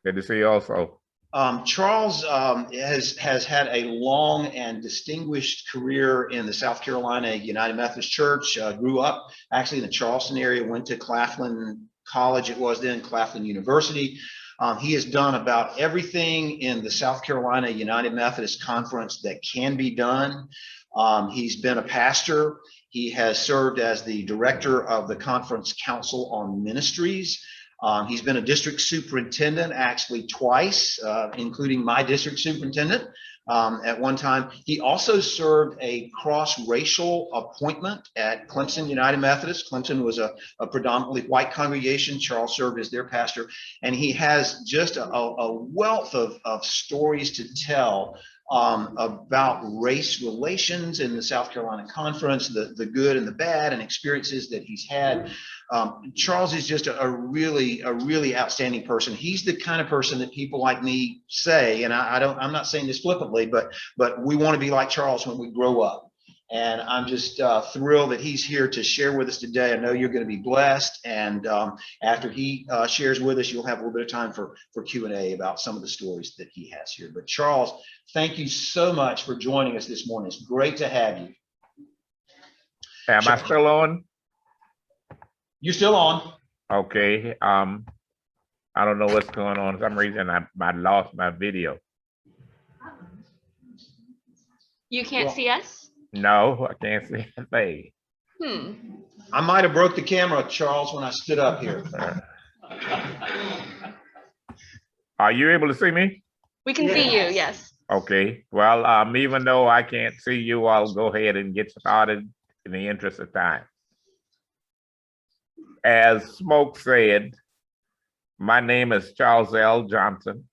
Good to see you also. Charles has had a long and distinguished career in the South Carolina United Methodist Church. Grew up actually in the Charleston area, went to Claflin College, it was then Claflin University. He has done about everything in the South Carolina United Methodist Conference that can be done. He's been a pastor. He has served as the director of the Conference Council on Ministries. He's been a district superintendent actually twice, including my district superintendent at one time. He also served a cross-racial appointment at Clemson United Methodist. Clemson was a predominantly white congregation. Charles served as their pastor, and he has just a wealth of stories to tell about race relations in the South Carolina Conference, the good and the bad, and experiences that he's had. Charles is just a really outstanding person. He's the kind of person that people like me say, and I'm not saying this flippantly, but we want to be like Charles when we grow up. And I'm just thrilled that he's here to share with us today. I know you're going to be blessed. And after he shares with us, you'll have a little bit of time for Q&A about some of the stories that he has here. But Charles, thank you so much for joining us this morning. It's great to have you. Am I still on? You're still on. Okay. I don't know what's going on. For some reason, I lost my video. You can't see us? No, I can't see a thing. I might have broke the camera, Charles, when I stood up here. Are you able to see me? We can see you, yes. Okay. Well, even though I can't see you, I'll go ahead and get started in the interest of time. As Smoke said, my name is Charles L. Johnson,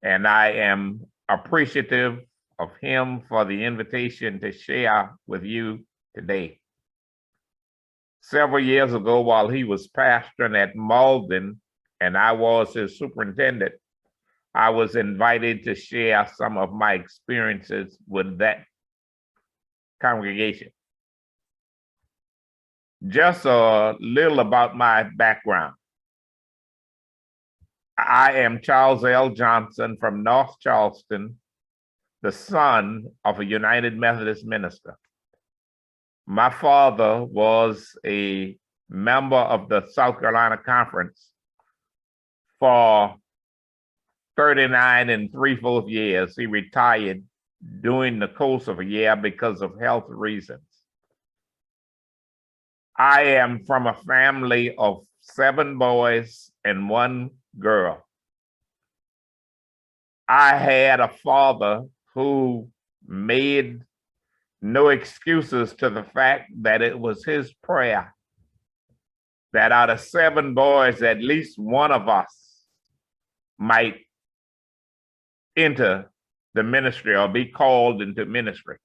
and I am appreciative of him for the invitation to share with you today. Several years ago, while he was pastoring at Malden and I was his superintendent, I was invited to share some of my experiences with that congregation. Just a little about my background. I am Charles L. Johnson from North Charleston, the son of a United Methodist minister. My father was a member of the South Carolina Conference for 39 and 3/4 years. He retired during the course of a year because of health reasons. I am from a family of 7 boys and 1 girl. I had a father who made no excuses to the fact that it was his prayer that out of 7 boys, at least one of us might enter the ministry or be called into ministry.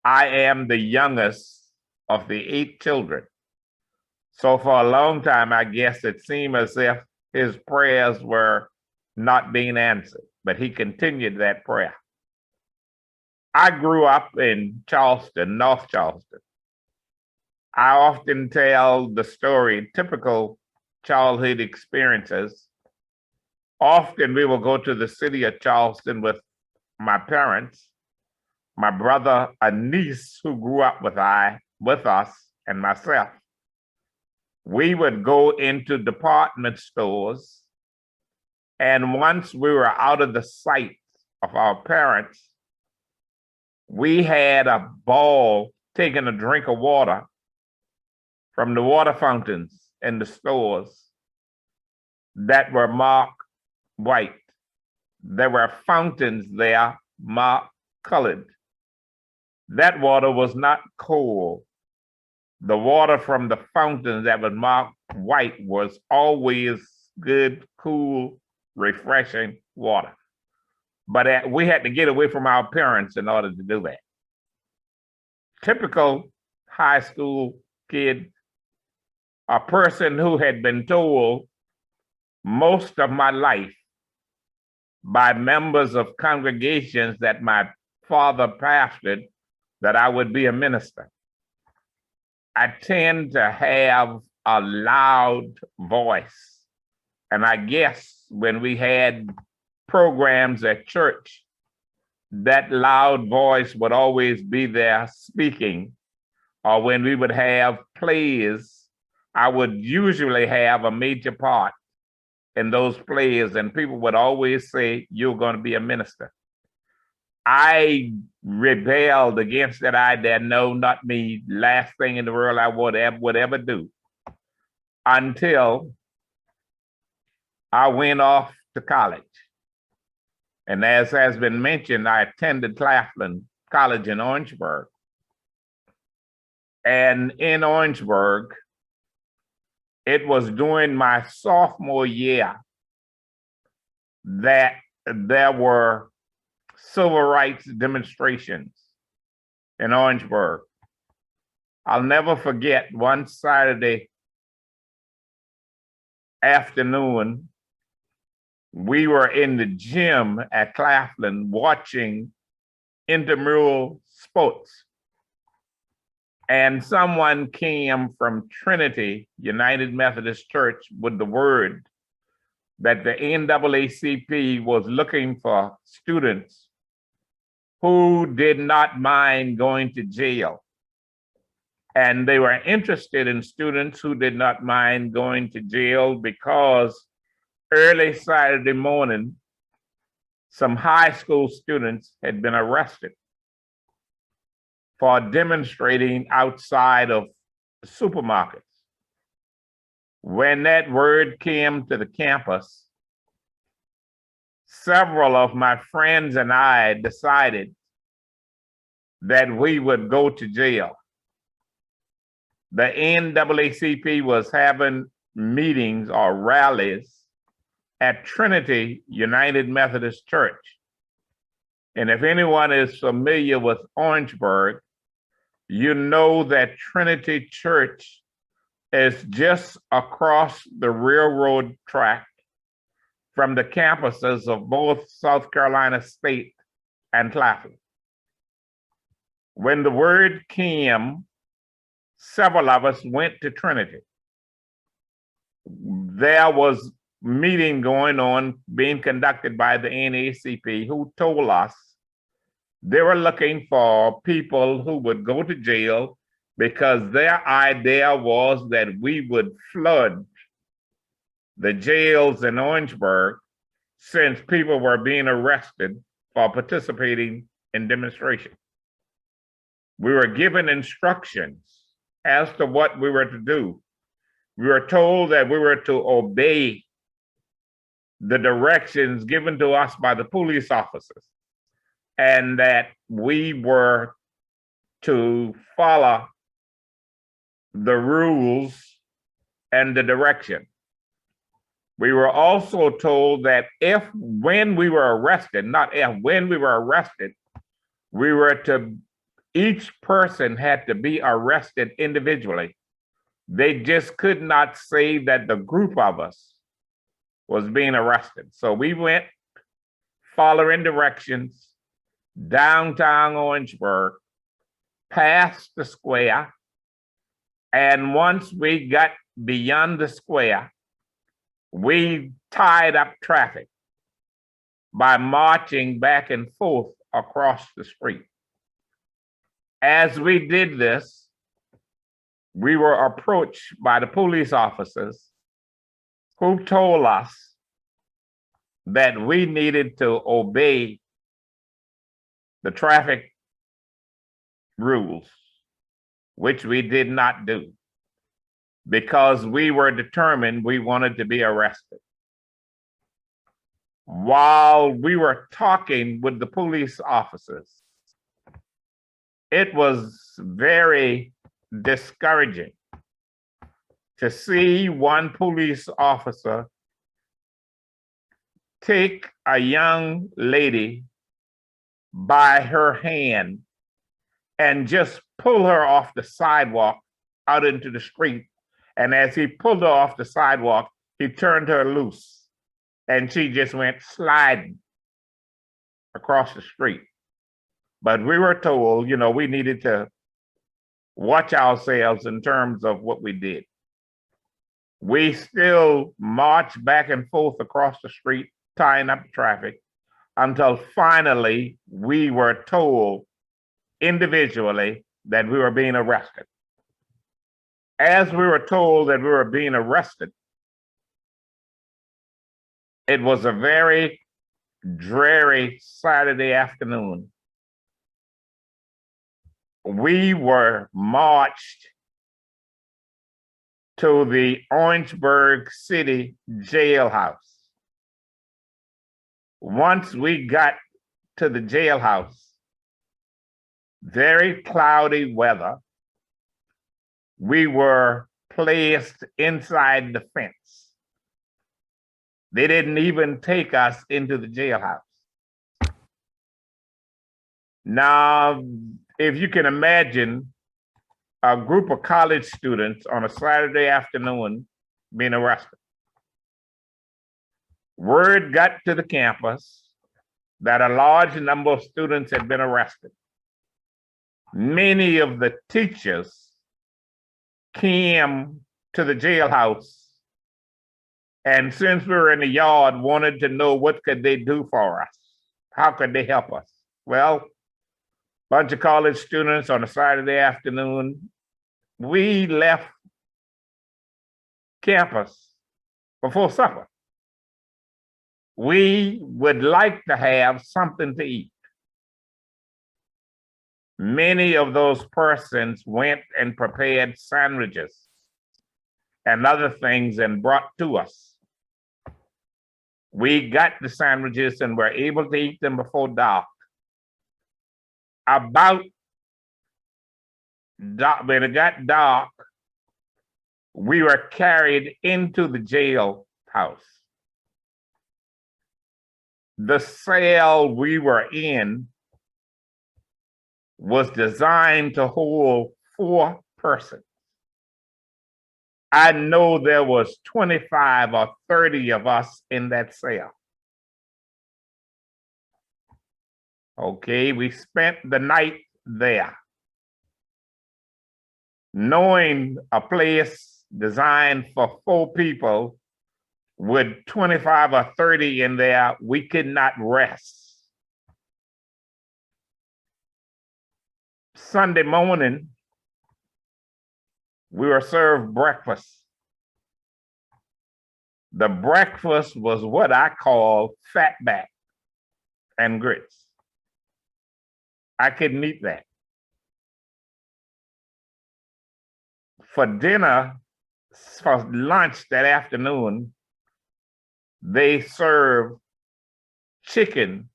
I am the youngest of the 8 children. So for a long time, I guess it seemed as if his prayers were not being answered, but he continued that prayer. I grew up in Charleston, North Charleston. I often tell the story, typical childhood experiences. Often we will go to the city of Charleston with my parents, my brother, a niece who grew up with us, and myself. We would go into department stores, and once we were out of the sight of our parents, we had a ball taking a drink of water from the water fountains in the stores that were marked white. There were fountains there marked colored. That water was not cold. The water from the fountains that was marked white was always good, cool, refreshing water. But we had to get away from our parents in order to do that. Typical high school kid, a person who had been told most of my life by members of congregations that my father pastored that I would be a minister. I tend to have a loud voice And I guess when we had programs at church, that loud voice would always be there speaking. Or when we would have plays, I would usually have a major part in those plays, and people would always say, "You're going to be a minister." I rebelled against that idea. No, not me. Last thing in the world I would ever do, until I went off to college. And as has been mentioned, I attended Claflin College in Orangeburg. And in Orangeburg, it was during my sophomore year that there were civil rights demonstrations in Orangeburg. I'll never forget one Saturday afternoon, we were in the gym at Claflin watching intramural sports. And someone came from Trinity United Methodist Church with the word that the NAACP was looking for students who did not mind going to jail. And they were interested in students who did not mind going to jail because early Saturday morning, some high school students had been arrested for demonstrating outside of supermarkets. When that word came to the campus, several of my friends and I decided that we would go to jail. The NAACP was having meetings or rallies at Trinity United Methodist Church. And if anyone is familiar with Orangeburg, you know that Trinity Church is just across the railroad track from the campuses of both South Carolina State and Claflin. When the word came, several of us went to Trinity. There was a meeting going on being conducted by the NAACP, who told us they were looking for people who would go to jail because their idea was that we would flood the jails in Orangeburg since people were being arrested for participating in demonstrations. We were given instructions as to what we were to do. We were told that we were to obey the directions given to us by the police officers, and that we were to follow the rules and the direction. We were also told that when we were arrested, we were to, each person had to be arrested individually. They just could not say that the group of us was being arrested. So we went following directions downtown Orangeburg, past the square. And once we got beyond the square, we tied up traffic by marching back and forth across the street. As we did this, we were approached by the police officers who told us that we needed to obey the traffic rules, which we did not do because we were determined we wanted to be arrested. While we were talking with the police officers, it was very discouraging to see one police officer take a young lady by her hand and just pull her off the sidewalk out into the street. And as he pulled her off the sidewalk, he turned her loose and she just went sliding across the street. But we were told, we needed to watch ourselves in terms of what we did. We still marched back and forth across the street, tying up traffic, until finally we were told individually that we were being arrested. As we were told that we were being arrested, it was a very dreary Saturday afternoon. We were marched to the Orangeburg City jailhouse. Once we got to the jailhouse, very cloudy weather, we were placed inside the fence. They didn't even take us into the jailhouse. Now, if you can imagine a group of college students on a Saturday afternoon being arrested. Word got to the campus that a large number of students had been arrested. Many of the teachers came to the jailhouse, and since we were in the yard, wanted to know what could they do for us? How could they help us? Well, bunch of college students on a Saturday afternoon, we left campus before supper. We would like to have something to eat. Many of those persons went and prepared sandwiches and other things and brought to us. We got the sandwiches and were able to eat them before dark. When it got dark, we were carried into the jail house. The cell we were in was designed to hold 4 persons. I know there was 25 or 30 of us in that cell. Okay, we spent the night there, knowing a place designed for 4 people with 25 or 30 in there, we could not rest. Sunday morning, we were served breakfast. The breakfast was what I call fatback and grits. I couldn't eat that. For dinner, for lunch that afternoon, they served chicken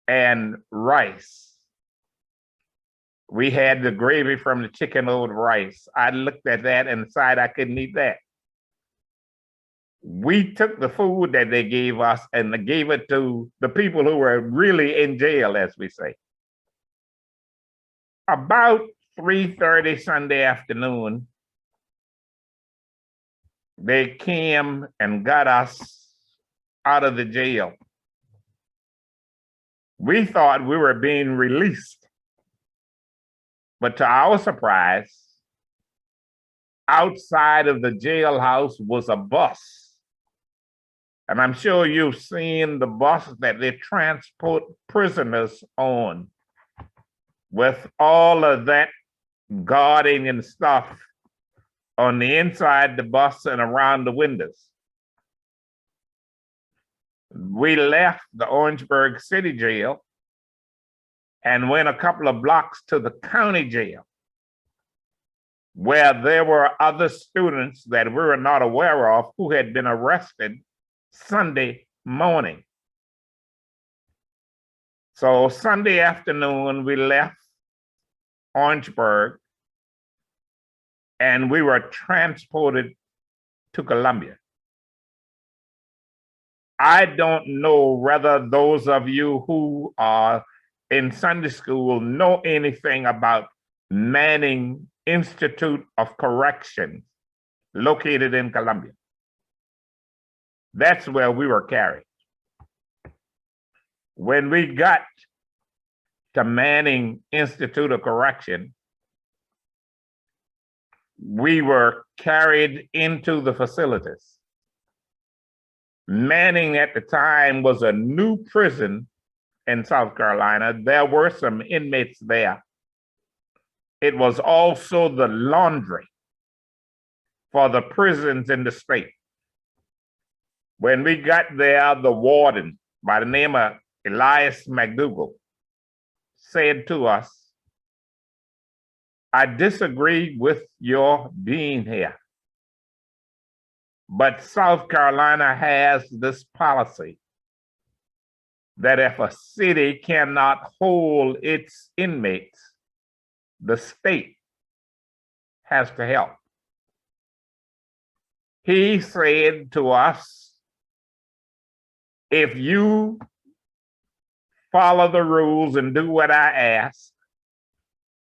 and rice. We had the gravy from the chicken over the rice. I looked at that and decided I couldn't eat that. We took the food that they gave us and gave it to the people who were really in jail, as we say. About 3:30 Sunday afternoon, they came and got us out of the jail. We thought we were being released. But to our surprise, outside of the jailhouse was a bus. And I'm sure you've seen the bus that they transport prisoners on, with all of that guarding and stuff on the inside the bus and around the windows. We left the Orangeburg City Jail and went a couple of blocks to the county jail, where there were other students that we were not aware of who had been arrested Sunday morning. So Sunday afternoon, we left Orangeburg and we were transported to Columbia. I don't know whether those of you who are in Sunday school know anything about Manning Institute of Correction located in Columbia. That's where we were carried. When we got to Manning Institute of Correction, we were carried into the facilities. Manning at the time was a new prison in South Carolina. There were some inmates there. It was also the laundry for the prisons in the state. When we got there, the warden by the name of Elias McDougall said to us, "I disagree with your being here, but South Carolina has this policy that if a city cannot hold its inmates, the state has to help." He said to us, "If you follow the rules and do what I ask,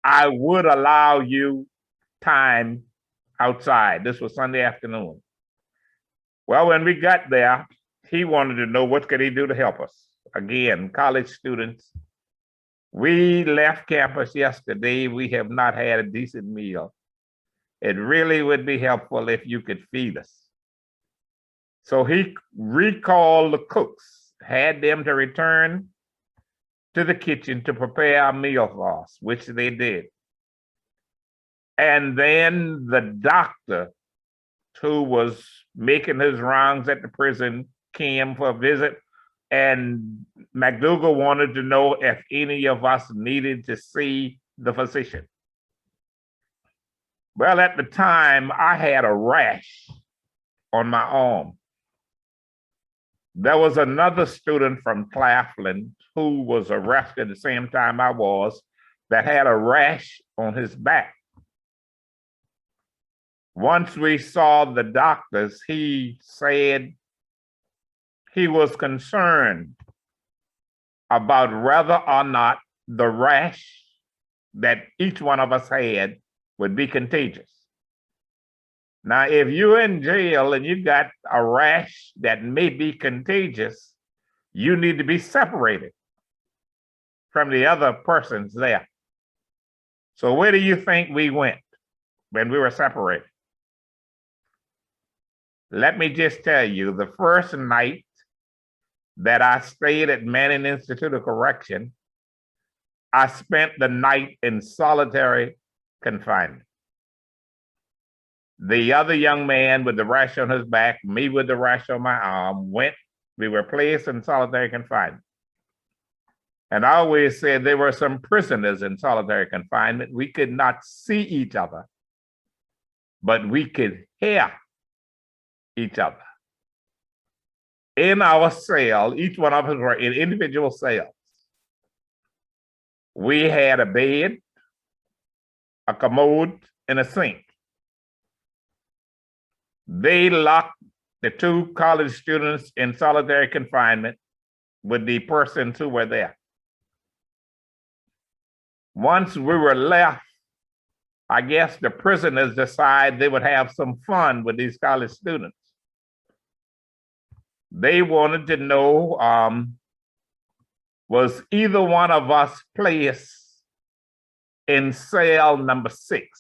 I would allow you time outside." This was Sunday afternoon. Well, when we got there, he wanted to know what could he do to help us. Again, college students, we left campus yesterday. We have not had a decent meal. It really would be helpful if you could feed us. So he recalled the cooks, had them to return to the kitchen to prepare a meal for us, which they did. And then the doctor who was making his rounds at the prison came for a visit, and McDougall wanted to know if any of us needed to see the physician. Well, at the time, I had a rash on my arm. There was another student from Claflin who was arrested the same time I was that had a rash on his back. Once we saw the doctors, he said he was concerned about whether or not the rash that each one of us had would be contagious. Now, if you're in jail and you got a rash that may be contagious, you need to be separated from the other persons there. So where do you think we went when we were separated? Let me just tell you, the first night that I stayed at Manning Institute of Correction, I spent the night in solitary confinement. The other young man with the rash on his back, me with the rash on my arm, we were placed in solitary confinement. And I always said there were some prisoners in solitary confinement. We could not see each other, but we could hear each other. In our cell, each one of us were in individual cells. We had a bed, a commode, and a sink. They locked the two college students in solitary confinement with the persons who were there. Once we were left, I guess the prisoners decided they would have some fun with these college students. They wanted to know, was either one of us placed in cell number 6?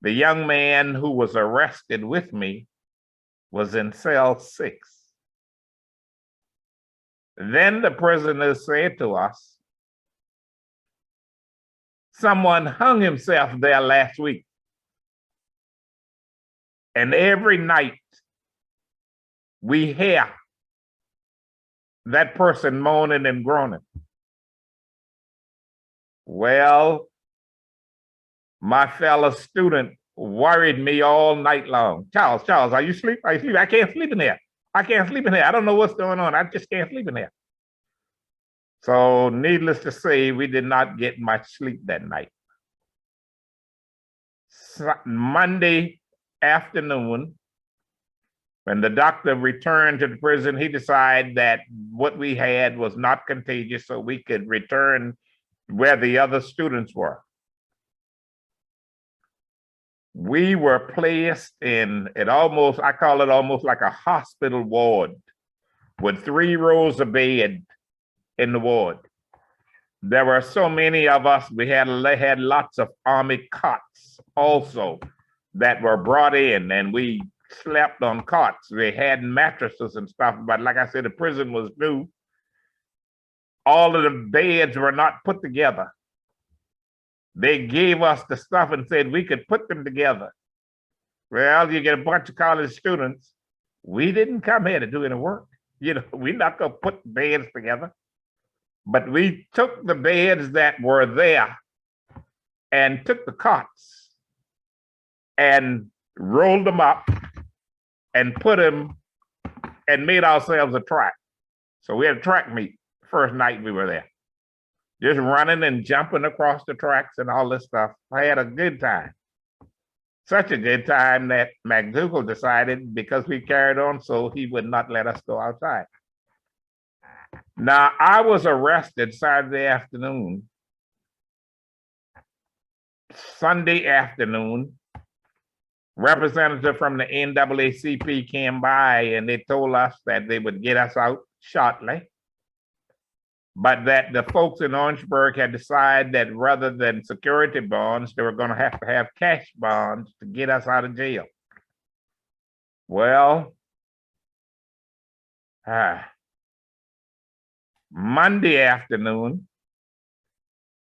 The young man who was arrested with me was in cell 6. Then the prisoners said to us, "Someone hung himself there last week." And every night we hear that person moaning and groaning. Well, my fellow student worried me all night long. Charles, are you asleep? Are you asleep? I can't sleep in here. I can't sleep in here. I don't know what's going on. I just can't sleep in here. So needless to say, we did not get much sleep that night. Monday afternoon, when the doctor returned to the prison, he decided that what we had was not contagious, so we could return where the other students were. We were placed in I call it almost like a hospital ward with 3 rows of bed in the ward. there were so many of us, they had lots of army cots also that were brought in, and we slept on cots. They had mattresses and stuff, but like I said, the prison was new. All of the beds were not put together. They gave us the stuff and said we could put them together. Well, you get a bunch of college students. We didn't come here to do any work. You know, we're not gonna put beds together. But we took the beds that were there and took the cots and rolled them up and put them and made ourselves a track. So we had a track meet the first night we were there. Just running and jumping across the tracks and all this stuff. I had a good time. Such a good time that McDougal decided, because we carried on, so he would not let us go outside. Now, I was arrested Saturday afternoon. Sunday afternoon, representative from the NAACP came by and they told us that they would get us out shortly, but that the folks in Orangeburg had decided that rather than security bonds, they were going to have cash bonds to get us out of jail. Well, Monday afternoon,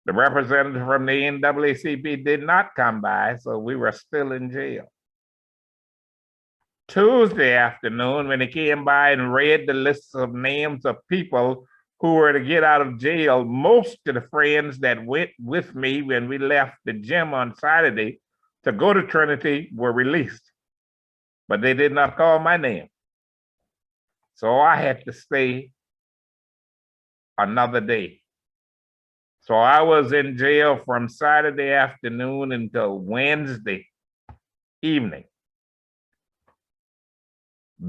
the representative from the NAACP did not come by, so we were still in jail. Tuesday afternoon, when he came by and read the lists of names of people who were to get out of jail, most of the friends that went with me when we left the gym on Saturday to go to Trinity were released, but they did not call my name. So I had to stay another day. So I was in jail from Saturday afternoon until Wednesday evening.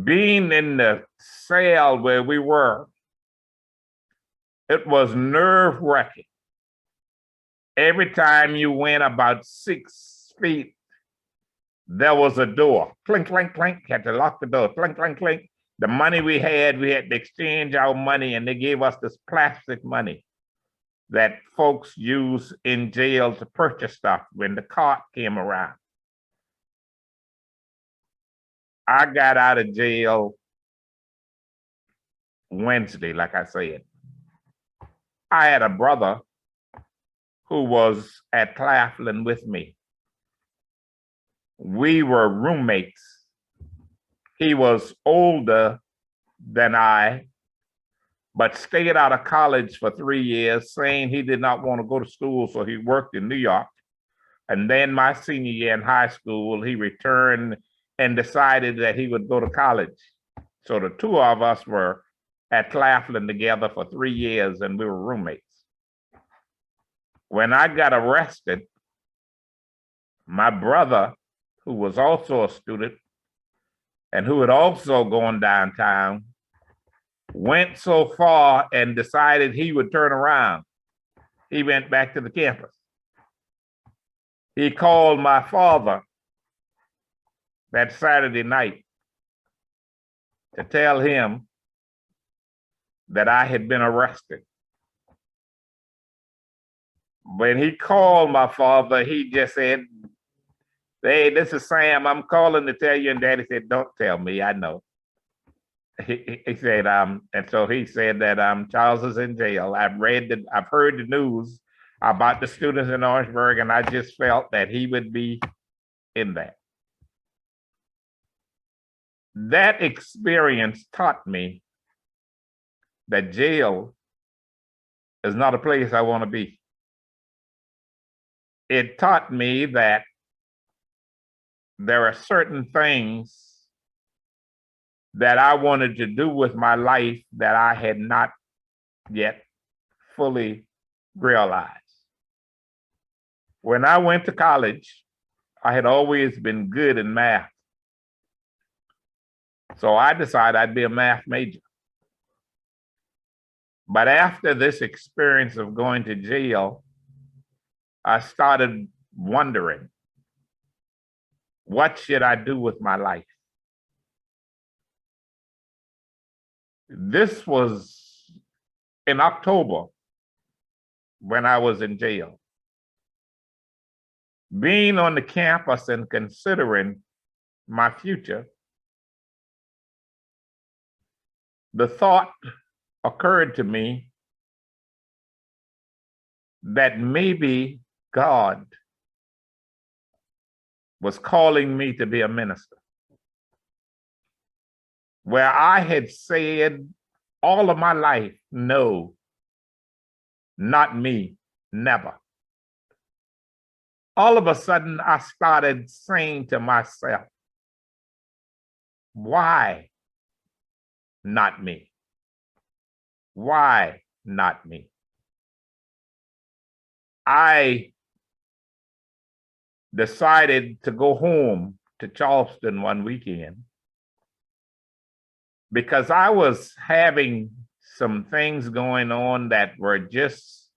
Being in the cell where we were, it was nerve-wracking. Every time you went about 6 feet, there was a door. Clink, clink, clink, had to lock the door. Clink, clink, clink. The money we had to exchange our money, and they gave us this plastic money that folks use in jail to purchase stuff when the cart came around. I got out of jail Wednesday, like I said. I had a brother who was at Claflin with me. We were roommates. He was older than I, but stayed out of college for 3 years, saying he did not want to go to school, so he worked in New York. And then my senior year in high school, he returned and decided that he would go to college. So the two of us were at Claflin together for 3 years, and we were roommates. When I got arrested, my brother, who was also a student and who had also gone downtown, went so far and decided he would turn around. He went back to the campus. He called my father that Saturday night to tell him that I had been arrested. When he called my father, he just said, "Hey, this is Sam. I'm calling to tell you." And Daddy said, "Don't tell me. I know." He said, and so he said that Charles is in jail. I've heard the news about the students in Orangeburg, and I just felt that he would be in that. That experience taught me that jail is not a place I want to be. It taught me that there are certain things that I wanted to do with my life that I had not yet fully realized. When I went to college, I had always been good in math. So I decided I'd be a math major. But after this experience of going to jail, I started wondering, what should I do with my life? This was in October when I was in jail. Being on the campus and considering my future, the thought occurred to me that maybe God was calling me to be a minister. Where I had said all of my life, no, not me, never. All of a sudden, I started saying to myself, why not me? Why not me? I decided to go home to Charleston one weekend because I was having some things going on that were just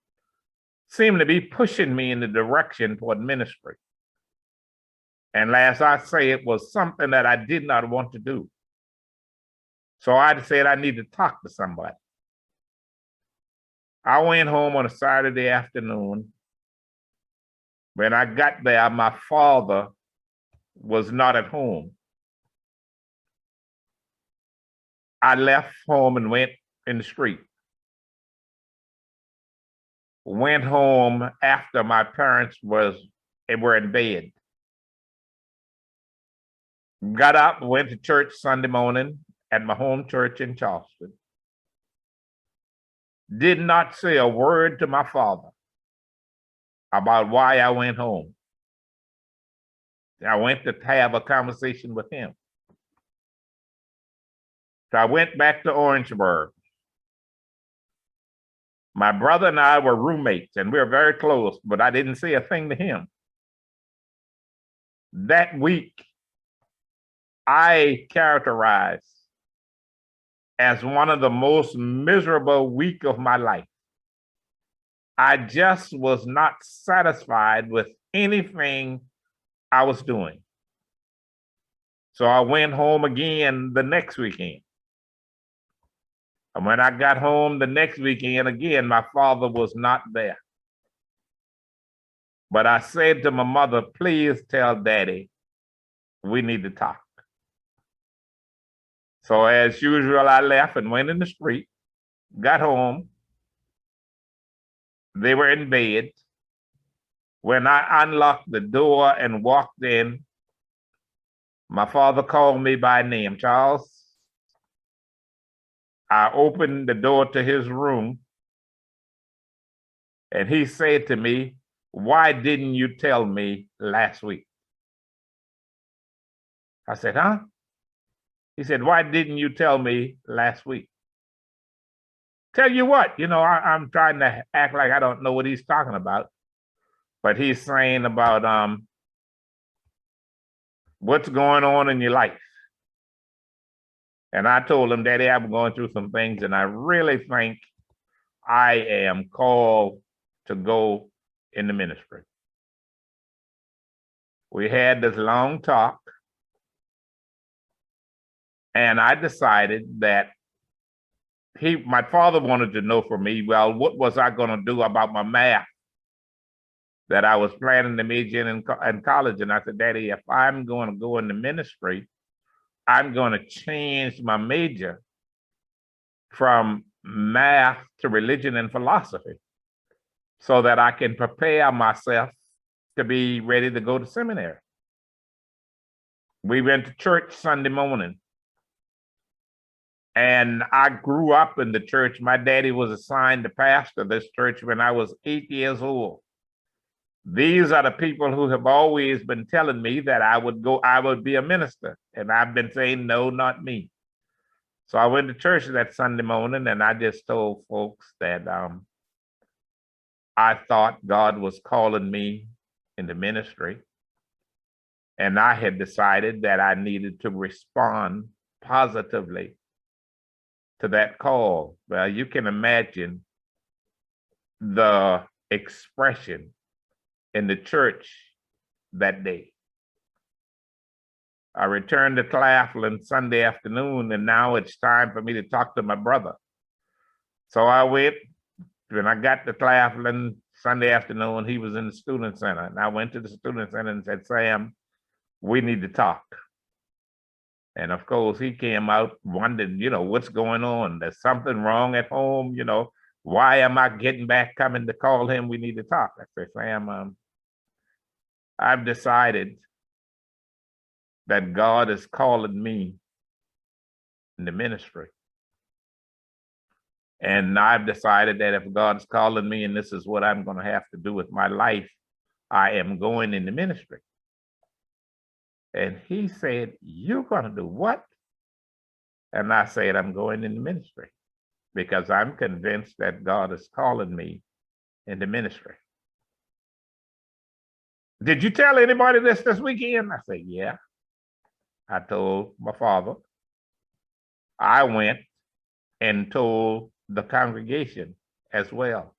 seemed to be pushing me in the direction toward ministry. And as I say, it was something that I did not want to do. So I said I need to talk to somebody. I went home on a Saturday afternoon. When I got there, my father was not at home. I left home and went in the street. Went home after my parents were in bed. Got up, went to church Sunday morning at my home church in Charleston. Did not say a word to my father about why I went home. I went to have a conversation with him. So I went back to Orangeburg. My brother and I were roommates, and we were very close, but I didn't say a thing to him. That week, I characterized as one of the most miserable weeks of my life. I just was not satisfied with anything I was doing. So I went home again the next weekend. And when I got home the next weekend, again, my father was not there. But I said to my mother, please tell Daddy, we need to talk. So as usual, I left and went in the street, got home. They were in bed. When I unlocked the door and walked in, my father called me by name, Charles. I opened the door to his room, and he said to me, why didn't you tell me last week? I said, huh? He said, why didn't you tell me last week? Tell you what, I'm trying to act like I don't know what he's talking about. But he's saying about what's going on in your life. And I told him, Daddy, I'm going through some things, and I really think I am called to go in the ministry. We had this long talk, and I decided that my father wanted to know from me, well, what was I going to do about my math that I was planning to major in college? And I said, Daddy, if I'm going to go in the ministry, I'm going to change my major from math to religion and philosophy so that I can prepare myself to be ready to go to seminary. We went to church Sunday morning, and I grew up in the church. My daddy was assigned to pastor this church when I was 8 years old. These are the people who have always been telling me that I would be a minister. And I've been saying, no, not me. So I went to church that Sunday morning, and I just told folks that I thought God was calling me into ministry. And I had decided that I needed to respond positively to that call. Well, you can imagine the expression in the church that day. I returned to Claflin Sunday afternoon, and now it's time for me to talk to my brother. So I went when I got to Claflin Sunday afternoon, he was in the student center, and I went to the student center and said, Sam, we need to talk. And of course, he came out wondering, what's going on? There's something wrong at home, why am I getting back coming to call him? We need to talk. I said, Sam, I've decided that God is calling me in the ministry. And I've decided that if God's calling me and this is what I'm going to have to do with my life, I am going in the ministry. And he said, you're going to do what? And I said, I'm going in the ministry because I'm convinced that God is calling me in the ministry. Did you tell anybody this weekend? I said, yeah. I told my father. I went and told the congregation as well.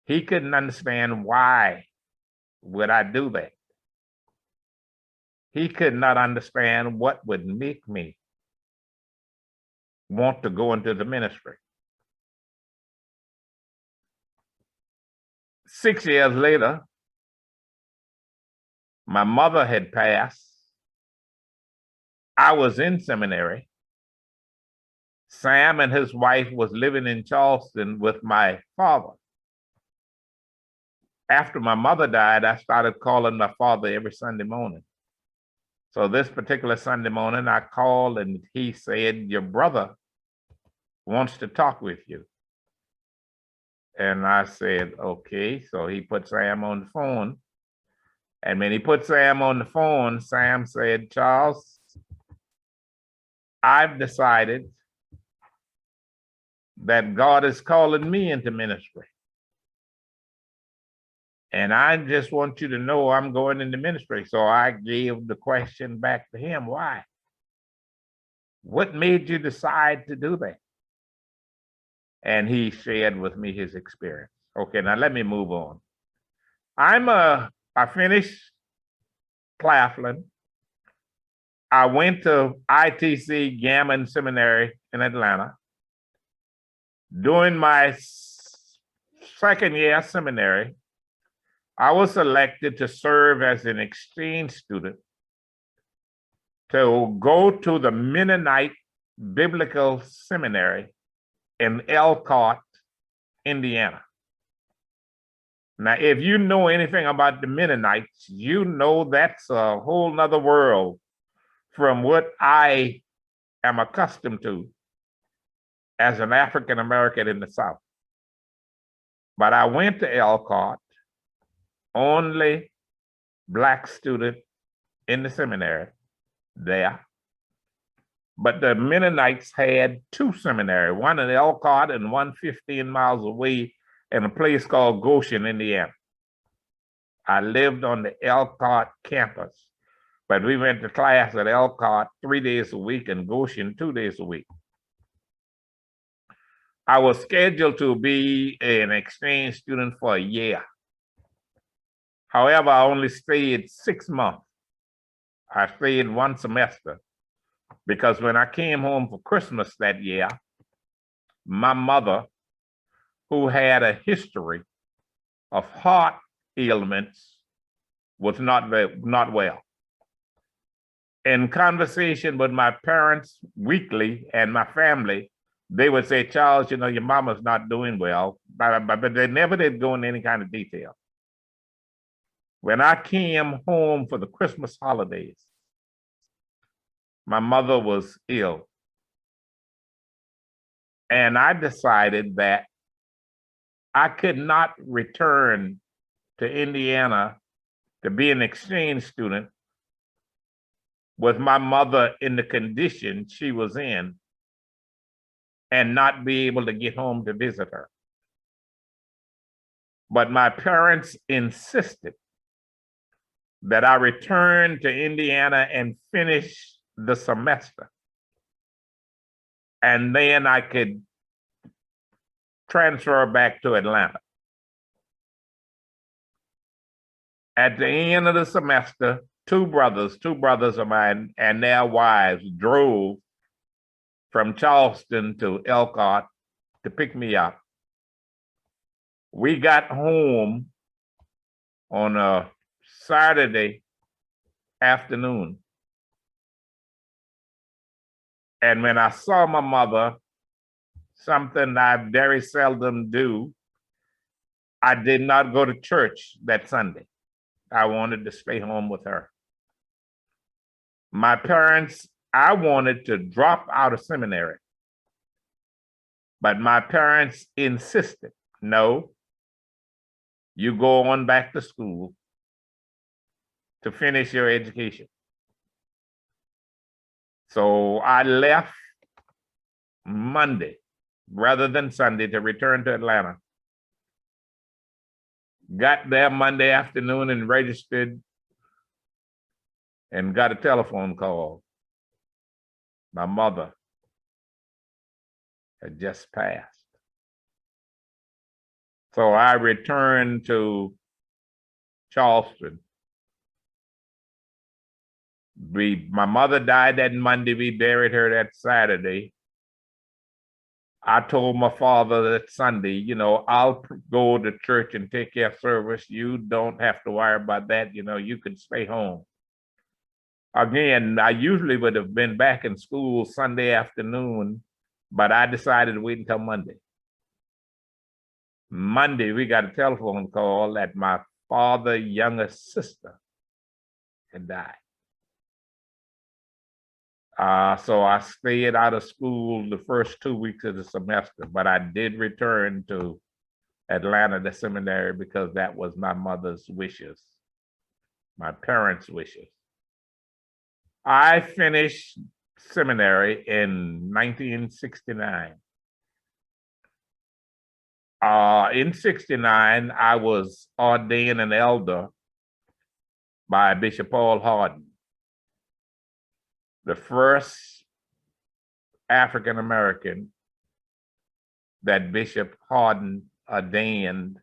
He couldn't understand why would I do that. He could not understand what would make me want to go into the ministry. 6 years later, my mother had passed. I was in seminary. Sam and his wife was living in Charleston with my father. After my mother died, I started calling my father every Sunday morning. So this particular Sunday morning, I called and he said, your brother wants to talk with you. And I said, okay. So he put Sam on the phone. And when he put Sam on the phone, Sam said, Charles, I've decided that God is calling me into ministry. And I just want you to know I'm going into ministry. So I gave the question back to him, why? What made you decide to do that? And he shared with me his experience. Okay, now let me move on. I finished Claflin. I went to ITC Gammon Seminary in Atlanta. During my second year of seminary, I was selected to serve as an exchange student to go to the Mennonite Biblical Seminary in Elkhart, Indiana. Now, if you know anything about the Mennonites, you know that's a whole nother world from what I am accustomed to as an African American in the South. But I went to Elkhart, only Black student in the seminary there. But the Mennonites had two seminaries, one in Elkhart and one 15 miles away in a place called Goshen, Indiana. I lived on the Elkhart campus, but we went to class at Elkhart 3 days a week and Goshen 2 days a week. I was scheduled to be an exchange student for a year. However, I only stayed 6 months. I stayed one semester because when I came home for Christmas that year, my mother, who had a history of heart ailments, was not well. In conversation with my parents weekly and my family, they would say, Charles, your mama's not doing well, but they never did go into any kind of detail. When I came home for the Christmas holidays, my mother was ill. And I decided that I could not return to Indiana to be an exchange student with my mother in the condition she was in and not be able to get home to visit her. But my parents insisted that I return to Indiana and finish the semester. And then I could transfer back to Atlanta. At the end of the semester, two brothers of mine and their wives drove from Charleston to Elkhart to pick me up. We got home on a Saturday afternoon. And when I saw my mother, something I very seldom do, I did not go to church that Sunday. I wanted to stay home with her. My parents, I wanted to drop out of seminary, but my parents insisted, no, you go on back to school to finish your education. So I left Monday rather than Sunday to return to Atlanta. Got there Monday afternoon and registered and got a telephone call. My mother had just passed. So I returned to Charleston. My mother died that Monday. We buried her that Saturday. I told my father that Sunday, you know, I'll go to church and take care of service. You don't have to worry about that. You know, you can stay home. Again, I usually would have been back in school Sunday afternoon, but I decided to wait until Monday. Monday, we got a telephone call that my father's youngest sister had died. So I stayed out of school the first 2 weeks of the semester, but I did return to Atlanta, the seminary, because that was my mother's wishes, my parents' wishes. I finished seminary in 1969. In 69, I was ordained an elder by Bishop Paul Hardin, the first African American that Bishop Hardin ordained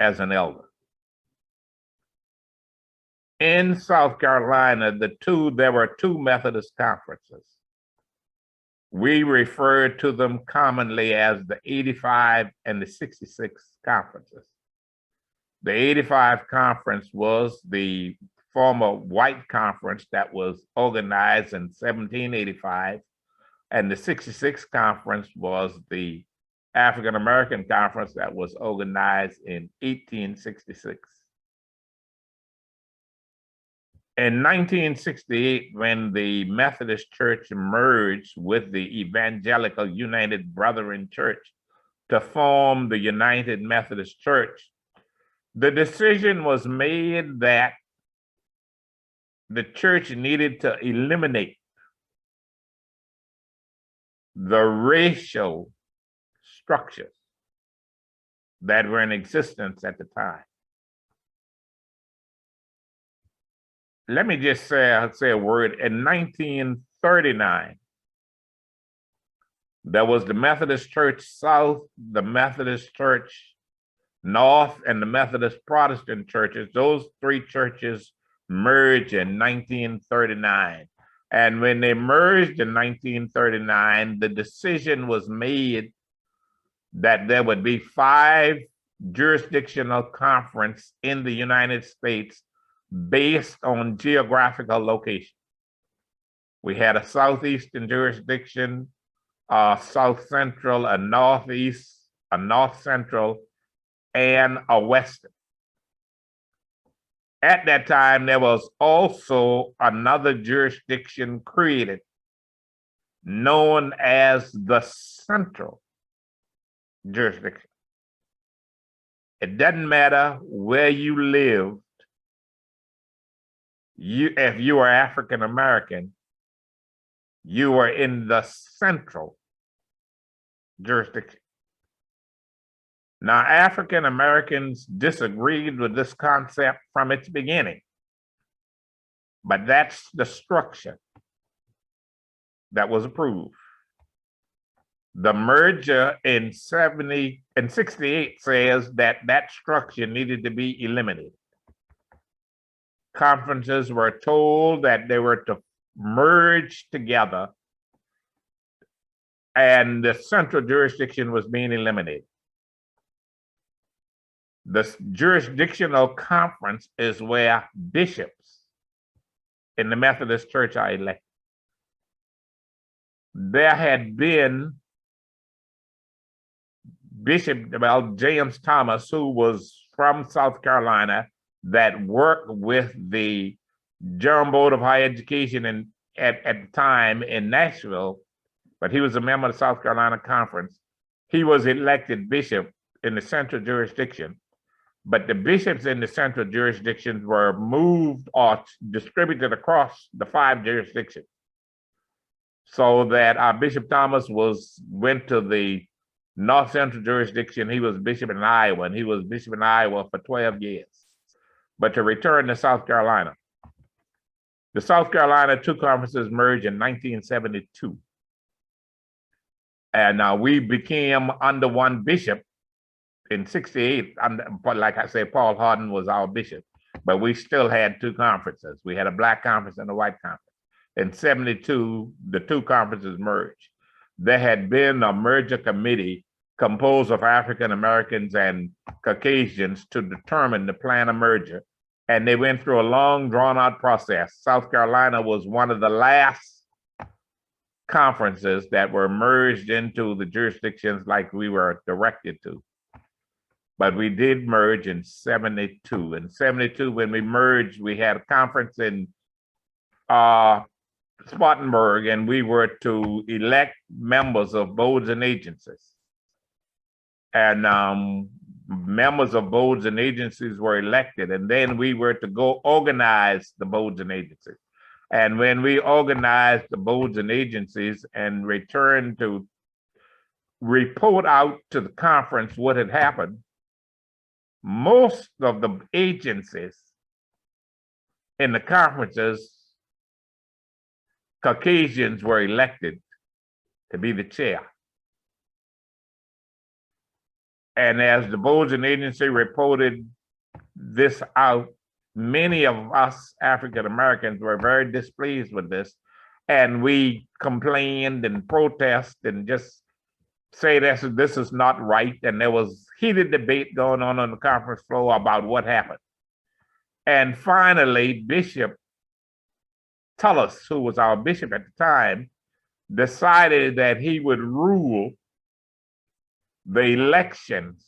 as an elder. In South Carolina, there were two Methodist conferences. We refer to them commonly as the 85 and the 66 conferences. The 85 conference was the former white conference that was organized in 1785, and the 66 conference was the African American conference that was organized in 1866. In 1968, when the Methodist Church merged with the Evangelical United Brethren Church to form the United Methodist Church, the decision was made that the church needed to eliminate the racial structures that were in existence at the time. Let me just say a word. In 1939, there was the Methodist Church South, the Methodist Church North, and the Methodist Protestant churches. Those three churches merged in 1939. And when they merged in 1939, the decision was made that there would be 5 jurisdictional conferences in the United States based on geographical location. We had a southeastern jurisdiction, a south central, a northeast, a north central, and a western. At that time, there was also another jurisdiction created known as the central jurisdiction. It doesn't matter where you lived. If you were African American, you were in the central jurisdiction. Now, African Americans disagreed with this concept from its beginning, but that's the structure that was approved. The merger in 68 says that that structure needed to be eliminated. Conferences were told that they were to merge together, and the central jurisdiction was being eliminated. The jurisdictional conference is where bishops in the Methodist Church are elected. There had been Bishop, well, James Thomas, who was from South Carolina, that worked with the Durham Board of Higher Education at the time in Nashville, but he was a member of the South Carolina Conference. He was elected bishop in the central jurisdiction, but the bishops in the central jurisdictions were moved or distributed across the 5 jurisdictions. So that our Bishop Thomas went to the North Central jurisdiction. He was bishop in Iowa, and he was bishop in Iowa for 12 years. But to return to South Carolina, the South Carolina 2 conferences merged in 1972. And we became under one bishop in 68. But like I said, Paul Hardin was our bishop, but we still had 2 conferences. We had a black conference and a white conference. In 72, the 2 conferences merged. There had been a merger committee composed of African Americans and Caucasians to determine the plan of merger. And they went through a long, drawn-out process. South Carolina was one of the last conferences that were merged into the jurisdictions like we were directed to. But we did merge in 72. In 72, when we merged, we had a conference in Spartanburg, and we were to elect members of boards and agencies. And members of boards and agencies were elected, and then we were to go organize the boards and agencies. And when we organized the boards and agencies and returned to report out to the conference what had happened, most of the agencies in the conferences, Caucasians were elected to be the chair. And as the boards and agency reported this out, many of us African Americans were very displeased with this. And we complained and protested and just say this is not right. And there was heated debate going on the conference floor about what happened. And finally, Bishop Tullis, who was our bishop at the time, decided that he would rule the elections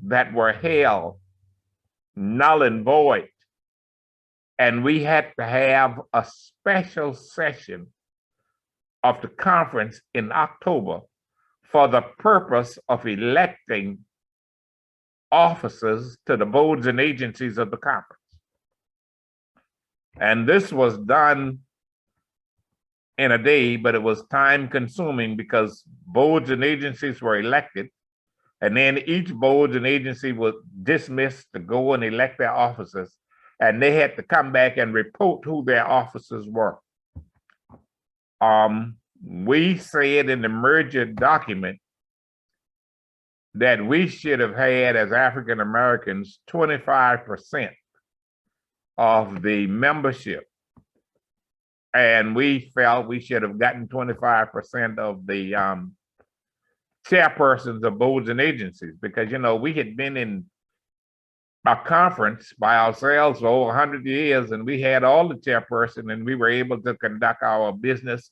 that were held null and void. And we had to have a special session of the conference in October for the purpose of electing officers to the boards and agencies of the conference. And this was done in a day, but it was time consuming because boards and agencies were elected, and then each board and agency was dismissed to go and elect their officers, and they had to come back and report who their officers were. We said in the merger document that we should have had, as African Americans, 25% of the membership. And we felt we should have gotten 25% of the chairpersons of boards and agencies, because, you know, we had been in a conference by ourselves for over 100 years, and we had all the chairperson, and we were able to conduct our business.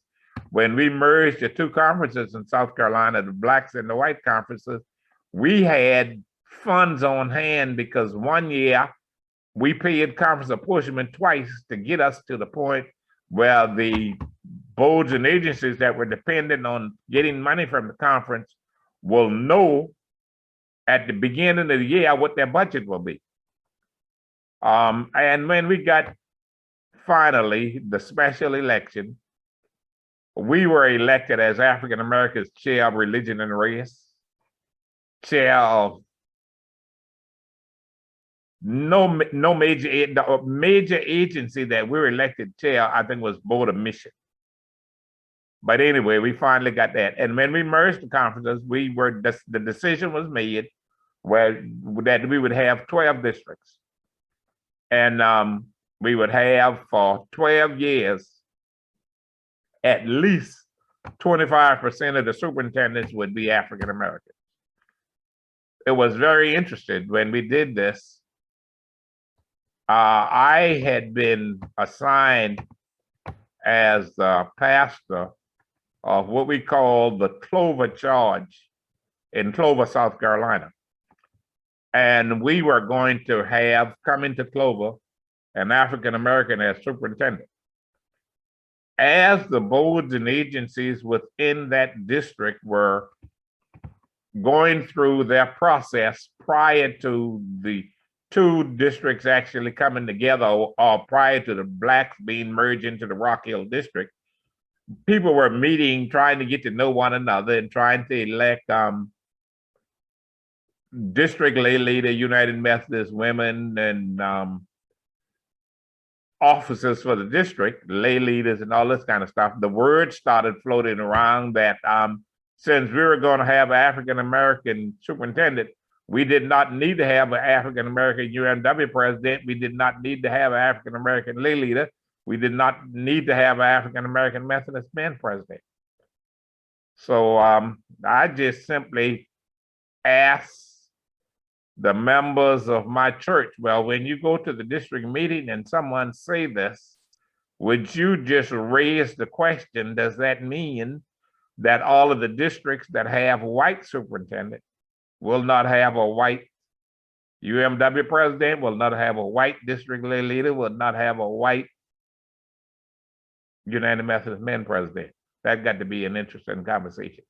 When we merged the 2 conferences in South Carolina, the blacks and the white conferences, we had funds on hand because one year we paid conference apportionment twice to get us to the point where the boards and agencies that were dependent on getting money from the conference will know at the beginning of the year what their budget will be. And when we got finally the special election, we were elected as African Americans chair of religion and race, chair of no major agency that we were elected chair, I think, was Board of Mission. But anyway, we finally got that. And when we merged the conferences, the decision was made that we would have 12 districts. And we would have for 12 years, at least 25% of the superintendents would be African American. it was very interesting when we did this. I had been assigned as the pastor of what we call the Clover Charge in Clover, South Carolina. And we were going to have come into Clover an African American as superintendent. As the boards and agencies within that district were going through their process prior to the two districts actually coming together, or prior to the blacks being merged into the Rock Hill district, people were meeting, trying to get to know one another and trying to elect district lay leader, United Methodist women, and officers for the district, lay leaders, and all this kind of stuff. The word started floating around that since we were going to have an African American superintendent, we did not need to have an African American UMW president. We did not need to have an African American lay leader. We did not need to have an African American Methodist men president. So I just simply asked the members of my church, well, when you go to the district meeting and someone say this, would you just raise the question, does that mean that all of the districts that have white superintendent will not have a white UMW president, will not have a white district lay leader, will not have a white United Methodist men president? That got to be an interesting conversation.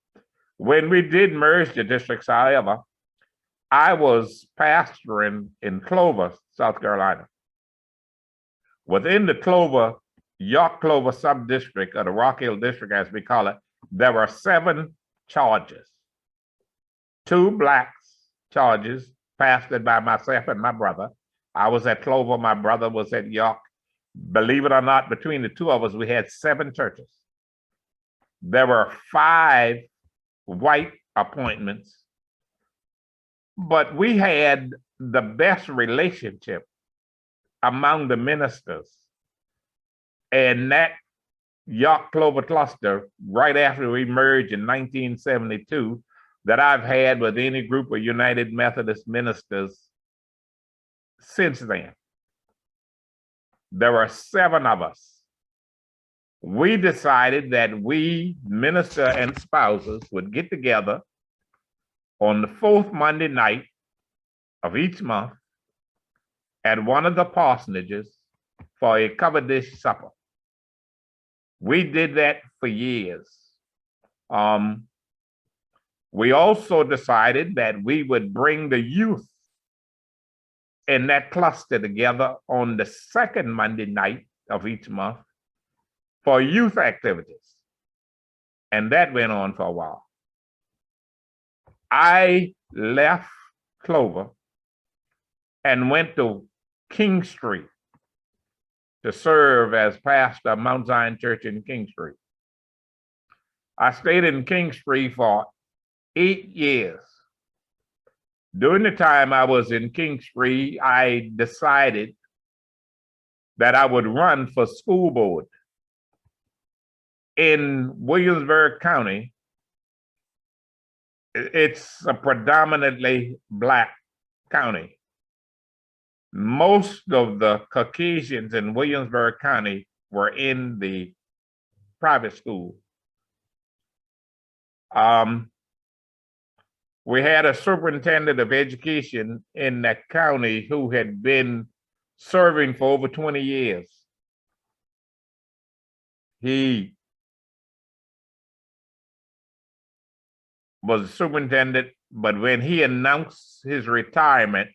When we did merge the districts, however, I was pastoring in Clover, South Carolina. Within the Clover, York Clover sub-district, or the Rock Hill district as we call it, there were 7 charges. 2 blacks charges pastored by myself and my brother. I was at Clover, my brother was at York. Believe it or not, between the two of us, we had 7 churches. There were 5 white appointments, but we had the best relationship among the ministers. And that York Clover cluster, right after we merged in 1972, that I've had with any group of United Methodist ministers since then. There were 7 of us. We decided that we, minister and spouses, would get together on the 4th Monday night of each month at one of the parsonages for a covered dish supper. We did that for years. We also decided that we would bring the youth in that cluster together on the 2nd Monday night of each month for youth activities. And that went on for a while. I left Clover and went to King Street to serve as pastor of Mount Zion Church in King Street. I stayed in King Street for 8 years. During the time I was in King Street, I decided that I would run for school board. In Williamsburg County, it's a predominantly black county. Most of the Caucasians in Williamsburg County were in the private school. We had a superintendent of education in that county who had been serving for over 20 years. He was a superintendent, but when he announced his retirement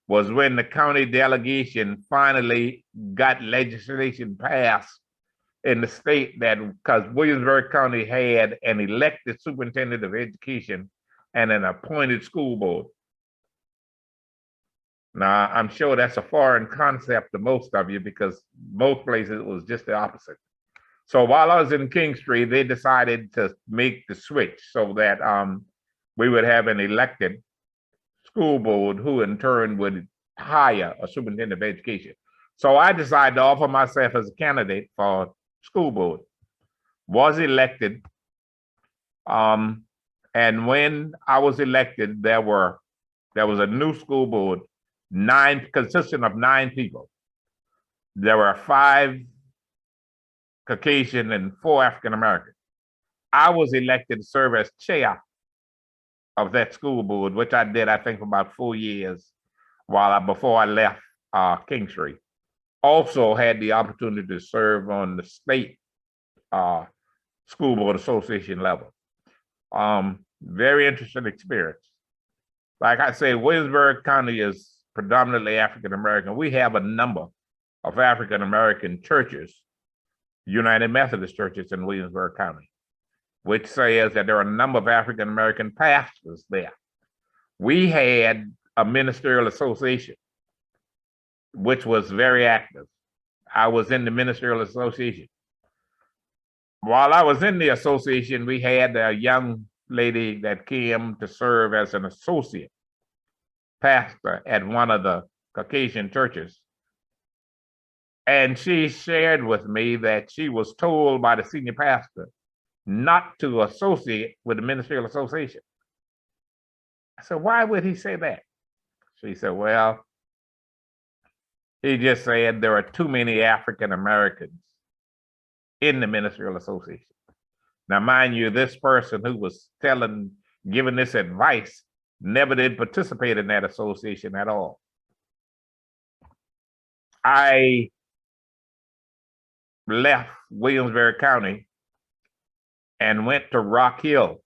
was when the county delegation finally got legislation passed in the state that, because Williamsburg County had an elected superintendent of education and an appointed school board. Now, I'm sure that's a foreign concept to most of you because most places it was just the opposite. So while I was in King Street, they decided to make the switch so that we would have an elected school board who in turn would hire a superintendent of education. So I decided to offer myself as a candidate for school board, was elected. And when I was elected, there were There was a new school board, consisting of 9 people. There were 5 Caucasian and 4 African American. I was elected to serve as chair of that school board, which I did, I think, for about 4 years before I left Kingstree. Also had the opportunity to serve on the state school board association level. Very interesting experience. Like I say, Williamsburg County is predominantly African American. We have a number of African American churches, United Methodist churches in Williamsburg County, which says that there are a number of African American pastors there. We had a ministerial association, which was very active. I was in the ministerial association. While I was in the association, we had a young lady that came to serve as an associate pastor at one of the Caucasian churches. And she shared with me that she was told by the senior pastor not to associate with the ministerial association. I said, why would he say that? She said, well, he just said there are too many African Americans in the ministerial association. Now, mind you, this person who was giving this advice never did participate in that association at all. I left Williamsburg County and went to Rock Hill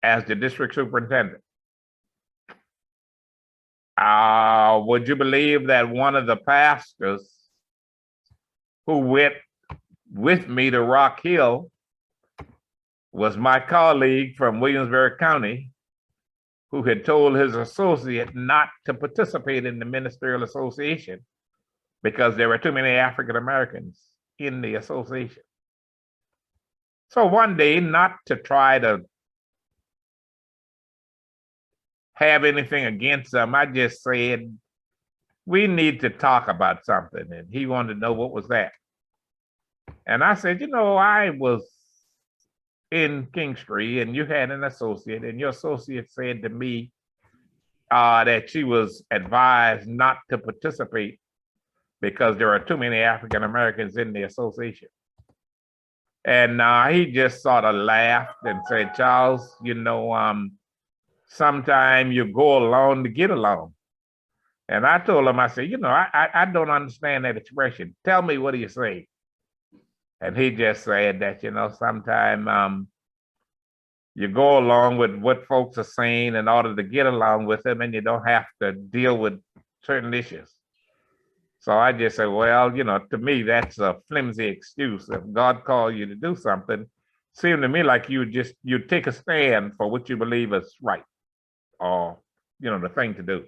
as the district superintendent. Would you believe that one of the pastors who went with me to Rock Hill was my colleague from Williamsburg County, who had told his associate not to participate in the ministerial association because there were too many African Americans in the association. So one day, not to try to have anything against them, I just said, we need to talk about something. And he wanted to know what was that. And I said, I was in Kingstree and you had an associate, and your associate said to me that she was advised not to participate because there are too many African Americans in the association. And he just sort of laughed and said, Charles, sometimes you go along to get along. And I told him, I said, I don't understand that expression. Tell me, what do you say? And he just said that, sometimes you go along with what folks are saying in order to get along with them, and you don't have to deal with certain issues. So I just said, well, to me, that's a flimsy excuse. If God called you to do something, seemed to me like you take a stand for what you believe is right, or, the thing to do.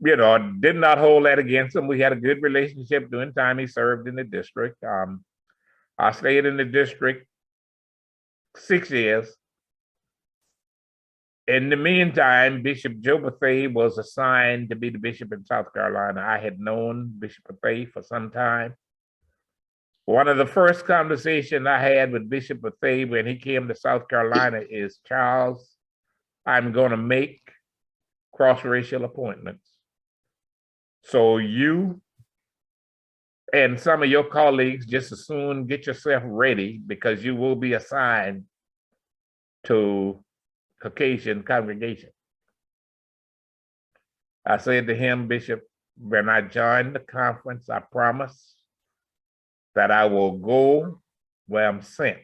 Did not hold that against him. We had a good relationship during time he served in the district. I stayed in the district 6 years. In the meantime, Bishop Joe Bethea was assigned to be the bishop in South Carolina. I had known Bishop Bethea for some time. One of the first conversations I had with Bishop Bethea when he came to South Carolina is, Charles, I'm going to make cross-racial appointments. So you and some of your colleagues just as soon get yourself ready, because you will be assigned to Caucasian congregation. I said to him, Bishop, when I join the conference, I promise that I will go where I'm sent.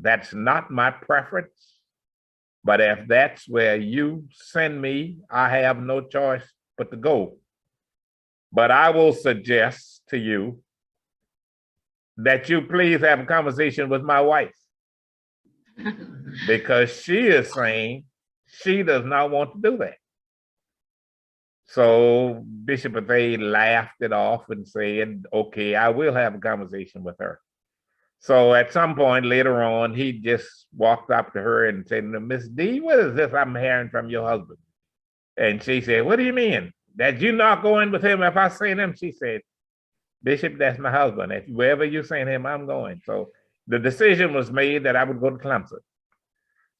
That's not my preference, but if that's where you send me, I have no choice but to go. But I will suggest to you that you please have a conversation with my wife, because she is saying she does not want to do that. So Bishop Bethea laughed it off and said, okay, I will have a conversation with her. So at some point later on, he just walked up to her and said, Miss D, what is this I'm hearing from your husband? And she said, what do you mean? That you not going with him if I send him? She said, Bishop, that's my husband. If wherever you send him, I'm going. So the decision was made that I would go to Clemson.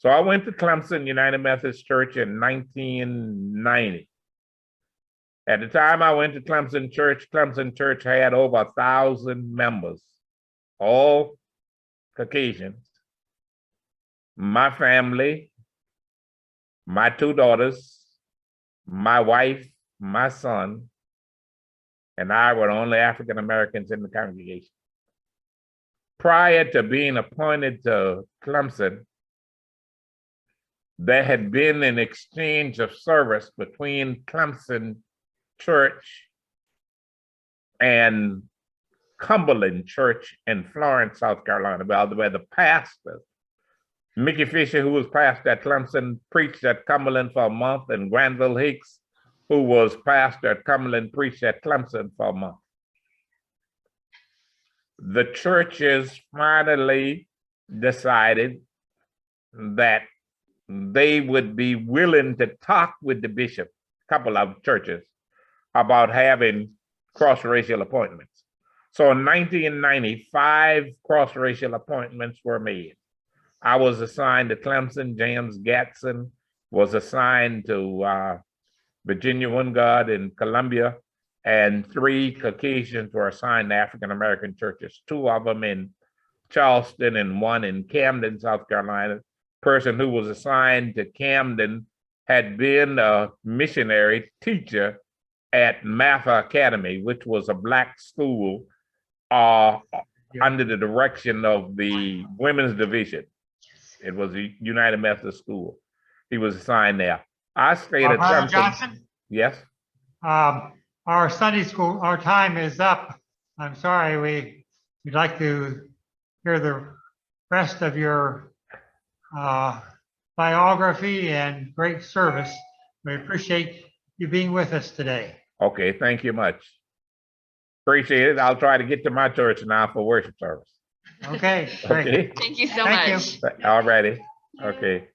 So I went to Clemson United Methodist Church in 1990. At the time I went to Clemson Church had over 1,000 members, all Caucasians. My family, my 2 daughters, my wife, my son, and I were the only African Americans in the congregation. Prior to being appointed to Clemson, there had been an exchange of service between Clemson Church and Cumberland Church in Florence, South Carolina, where the pastor, Mickey Fisher, who was pastor at Clemson, preached at Cumberland for a month, and Granville Hicks, who was pastor at Cumberland, preached at Clemson for a month. The churches finally decided that they would be willing to talk with the bishop, a couple of churches, about having cross-racial appointments. So in 1995, cross-racial appointments were made. I was assigned to Clemson. James Gatson was assigned to Virginia Wingard in Columbia, and 3 Caucasians were assigned to African-American churches, 2 of them in Charleston and 1 in Camden, South Carolina. Person who was assigned to Camden had been a missionary teacher at Mather Academy, which was a Black school under the direction of the women's division. It was a United Methodist school. He was assigned there. I stayed at Brother Clemson. Johnson, Yes. our Sunday school, our time is up. I'm sorry, we'd like to hear the rest of your biography and great service. We appreciate you being with us today. Okay, thank you much. Appreciate it. I'll try to get to my church now for worship service. Okay, great. Okay. Thank you so Thank you. much. All righty. Okay.